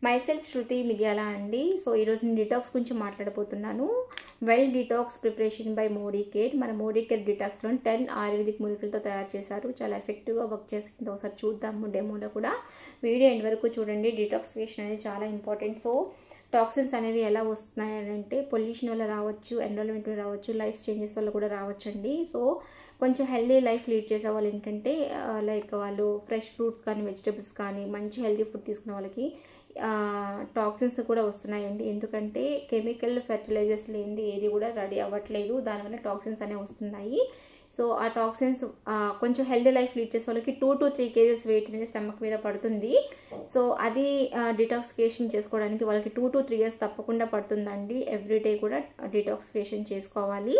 Myself శృతి మిర్యాల అండి. So ఈరోజు నేను డిటాక్స్ గురించి మాట్లాడబోతున్నాను. Well detox preparation by mod a care. మన మోడీ కేర్ డిటాక్స్లో 10 ఆయుర్వేదిక్ మూలికలతో తయారు చేశారు. చాలా ఎఫెక్టివ్గా వర్క్ చేస్తుంది. ఒకసారి చూద్దాము డెమోలో కూడా. వీడియో ఎండ్ వరకు చూడండి. డిటాక్సిఫికేషన్ అనేది చాలా ఇంపార్టెంట్. సో టాక్సిన్స్ అనేవి ఎలా వస్తున్నాయంటే పొల్యూషన్ వల్ల రావచ్చు, ఎన్విరాన్మెంట్ వల్ల రావచ్చు, లైఫ్ చేంజెస్ వల్ల కూడా రావచ్చండి. సో కొంచెం హెల్దీ లైఫ్ లీడ్ చేసే వాళ్ళు ఏంటంటే లైక్ వాళ్ళు ఫ్రెష్ ఫ్రూట్స్ కానీ వెజిటబుల్స్ కానీ మంచి హెల్దీ ఫుడ్ తీసుకునే వాళ్ళకి టాక్సిన్స్ కూడా వస్తున్నాయండి. ఎందుకంటే కెమికల్ ఫెర్టిలైజర్స్ లేనిది ఏది కూడా రెడీ అవ్వట్లేదు, దానివల్ల టాక్సిన్స్ అనేవి వస్తున్నాయి. సో ఆ టాక్సిన్స్ కొంచెం హెల్దీ లైఫ్ లీడ్ చేసే వాళ్ళకి 2 to 3 kgs వెయిట్ అనేది స్టమక్ మీద పడుతుంది. సో అది డిటాక్సిఫికేషన్ చేసుకోవడానికి వాళ్ళకి 2 to 3 years తప్పకుండా పడుతుందండి. ఎవ్రీడే కూడా డిటాక్సిఫికేషన్ చేసుకోవాలి.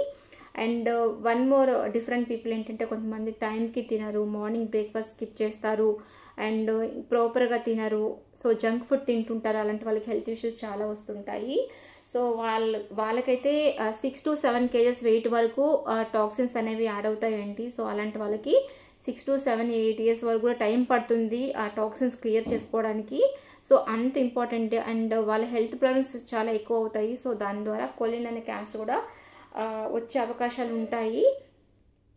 And one more different people ఏంటంటే కొంతమంది టైంకి తినరు, మార్నింగ్ బ్రేక్ఫాస్ట్ స్కిప్ చేస్తారు అండ్ ప్రాపర్గా తినరు. సో జంక్ ఫుడ్ తింటుంటారు. అలాంటి వాళ్ళకి హెల్త్ ఇష్యూస్ చాలా వస్తుంటాయి. సో వాళ్ళకైతే 6 to 7 kgs వెయిట్ వరకు టాక్సిన్స్ అనేవి యాడ్ అవుతాయండి. సో అలాంటి వాళ్ళకి 6 to 7, 8 years వరకు కూడా టైం పడుతుంది ఆ టాక్సిన్స్ క్లియర్ చేసుకోవడానికి. సో అంత ఇంపార్టెంట్. అండ్ వాళ్ళ హెల్త్ ప్రాబ్లమ్స్ చాలా ఎక్కువ అవుతాయి. సో దాని ద్వారా కొలిన్ అనే క్యాన్సర్ కూడా వచ్చే అవకాశాలు ఉంటాయి.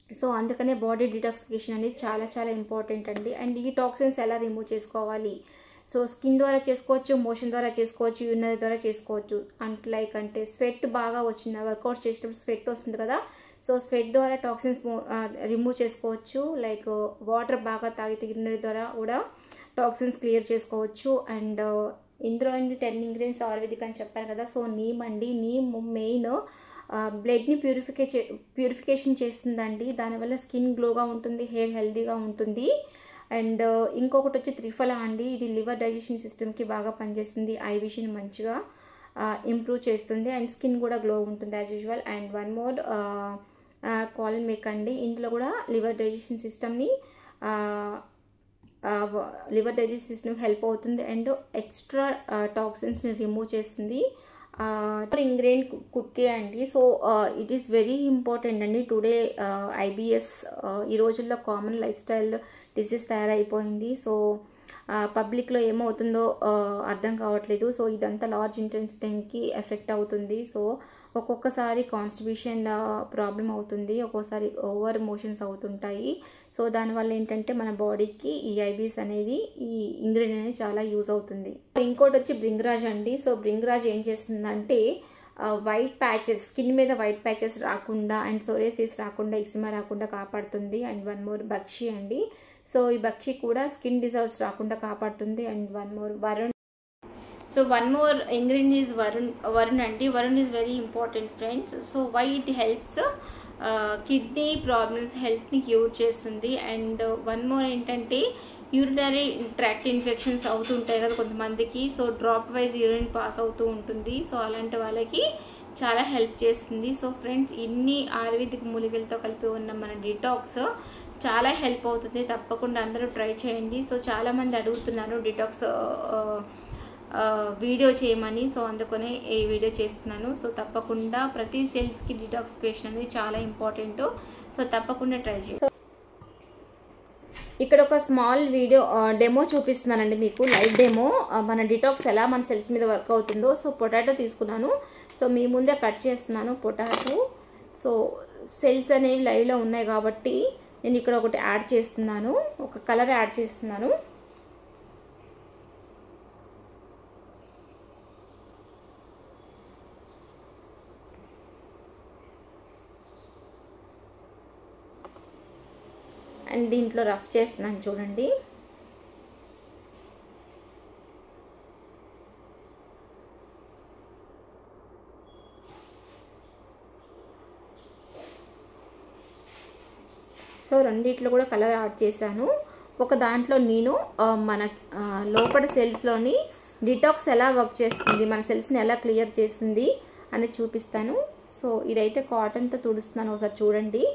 సో అందుకనే బాడీ డిటాక్సిఫికేషన్ అనేది చాలా చాలా ఇంపార్టెంట్ అండి. అండ్ ఈ టాక్సిన్స్ ఎలా రిమూవ్ చేసుకోవాలి? సో స్కిన్ ద్వారా చేసుకోవచ్చు, మోషన్ ద్వారా చేసుకోవచ్చు, యూరినరీ ద్వారా చేసుకోవచ్చు. అంటే స్వెట్ బాగా వచ్చింది, వర్కౌట్స్ చేసేటప్పుడు స్వెట్ వస్తుంది కదా, సో స్వెట్ ద్వారా టాక్సిన్స్ రిమూవ్ చేసుకోవచ్చు. లైక్ వాటర్ బాగా తాగితే యూరినరీ ద్వారా కూడా టాక్సిన్స్ క్లియర్ చేసుకోవచ్చు. అండ్ ఇందులో 10 ఇంగ్రీడియంట్స్ ఆయుర్వేదిక్ అని చెప్పాను కదా. సో నీమ్ అండి, నీమ్ మెయిన్ బ్లడ్ని ప్యూరిఫికేషన్ చేస్తుందండి. దానివల్ల స్కిన్ గ్లోగా ఉంటుంది, హెయిర్ హెల్తీగా ఉంటుంది. అండ్ ఇంకొకటి వచ్చి త్రిఫల అండి, ఇది లివర్ డైజెషన్ సిస్టమ్కి బాగా పనిచేస్తుంది, ఐ విషన్ మంచిగా ఇంప్రూవ్ చేస్తుంది అండ్ స్కిన్ కూడా గ్లో ఉంటుంది as usual. And one more కాలిన్ make అండి, ఇందులో కూడా లివర్ డైజెషన్ సిస్టమ్ని హెల్ప్ అవుతుంది అండ్ ఎక్స్ట్రా టాక్సిన్స్ని రిమూవ్ చేస్తుంది. ఇంగ్రీడియంట్ కుక్కీ అండి. So it is very important అండి. టుడే IBS ఈ రోజుల్లో కామన్ లైఫ్ స్టైల్ డిసీజ్ తయారైపోయింది. సో పబ్లిక్లో ఏమవుతుందో అర్థం కావట్లేదు. సో ఇదంతా లార్జ్ ఇంటెన్సిటీకి ఎఫెక్ట్ అవుతుంది. సో ఒక్కొక్కసారి కాన్స్టిబ్యూషన్ ప్రాబ్లం అవుతుంది, ఒక్కోసారి ఓవర్ మోషన్స్ అవుతుంటాయి. సో దానివల్ల ఏంటంటే మన బాడీకి ఈ IBS అనేది, ఈ ఇంగ్రీడియంట్ అనేది చాలా యూజ్ అవుతుంది. ఇంకోటి వచ్చి బ్రింగ్రాజ్ అండి. సో బ్రింగ్రాజ్ ఏం చేస్తుందంటే వైట్ ప్యాచెస్, స్కిన్ మీద వైట్ ప్యాచెస్ రాకుండా అండ్ సోరియాసిస్ రాకుండా, ఎక్సిమా రాకుండా కాపాడుతుంది. అండ్ వన్ మోర్ బక్షి అండి. సో ఈ బక్షి కూడా స్కిన్ డిజార్డ్స్ రాకుండా కాపాడుతుంది. And one more Varun. So one more ingredient is Varun అండి. Varun is very important friends. So why it helps kidney problems హెల్త్ని క్యూర్ చేస్తుంది. అండ్ వన్ మోర్ ఏంటంటే యూరినరీ ట్రాక్ట్ ఇన్ఫెక్షన్స్ అవుతుంటాయి కదా కొంతమందికి. So drop wise urine pass అవుతూ ఉంటుంది. సో అలాంటి వాళ్ళకి చాలా హెల్ప్ చేస్తుంది. సో ఫ్రెండ్స్, ఇన్ని ఆయుర్వేదిక్ మూలికలతో కలిపి ఉన్న మన డిటాక్స్ చాలా హెల్ప్ అవుతుంది. తప్పకుండా అందరూ ట్రై చేయండి. సో చాలామంది అడుగుతున్నారు డిటాక్స్ వీడియో చేయమని. సో అందుకనే ఈ వీడియో చేస్తున్నాను. సో తప్పకుండా ప్రతి సెల్స్కి డిటాక్సిఫికేషన్ అనేది చాలా ఇంపార్టెంట్. సో తప్పకుండా ట్రై చేయండి. ఇక్కడ ఒక స్మాల్ వీడియో డెమో చూపిస్తున్నానండి మీకు, లైవ్ డెమో. మన డిటాక్స్ ఎలా మన సెల్స్ మీద వర్క్ అవుతుందో. సో పొటాటో తీసుకున్నాను. సో మీ ముందే కట్ చేస్తున్నాను పొటాటో. సో సెల్స్ అనేవి లైవ్లో ఉన్నాయి కాబట్టి నేను ఇక్కడ ఒకటి యాడ్ చేస్తున్నాను, ఒక కలర్ యాడ్ చేస్తున్నాను. అండ్ దీంట్లో రఫ్ చేస్తున్నాను చూడండి. సో రెండిట్లో కూడా కలర్ యాడ్ చేశాను. ఒక దాంట్లో నేను మన లోపల సెల్స్లోని డిటాక్స్ ఎలా వర్క్ చేస్తుంది, మన సెల్స్ని ఎలా క్లియర్ చేస్తుంది అని చూపిస్తాను. సో ఇదైతే కాటన్తో తుడుస్తున్నాను, ఒకసారి చూడండి.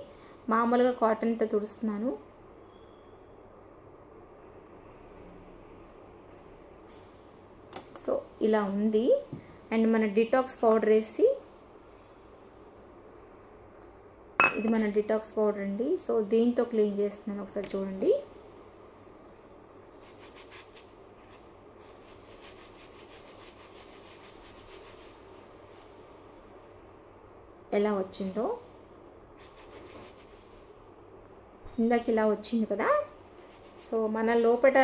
మామూలుగా కాటన్తో తుడుస్తున్నాను. సో ఇలా ఉంది. అండ్ మన డిటాక్స్ పౌడర్ వేసి, ఇది మన డిటాక్స్ పౌడర్ అండి. సో దీంతో క్లీన్ చేస్తున్నాను, ఒకసారి చూడండి. ఎలా వచ్చిందో. ఇందాక ఇలా వచ్చింది కదా. సో మన లోపల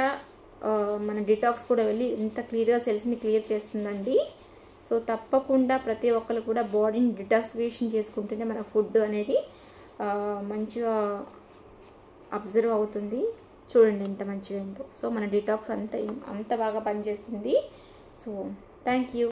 మన డిటాక్స్ కూడా వెళ్ళి ఇంత క్లియర్గా సెల్స్ని క్లియర్ చేస్తుందండి. సో తప్పకుండా ప్రతి ఒక్కరు కూడా బాడీని డిటాక్సిఫికేషన్ చేసుకుంటేనే మన ఫుడ్ అనేది మంచిగా అబ్జర్వ్ అవుతుంది. చూడండి ఎంత మంచిగా ఉందో. సో మన డిటాక్స్ అంత బాగా పనిచేస్తుంది. So thank you.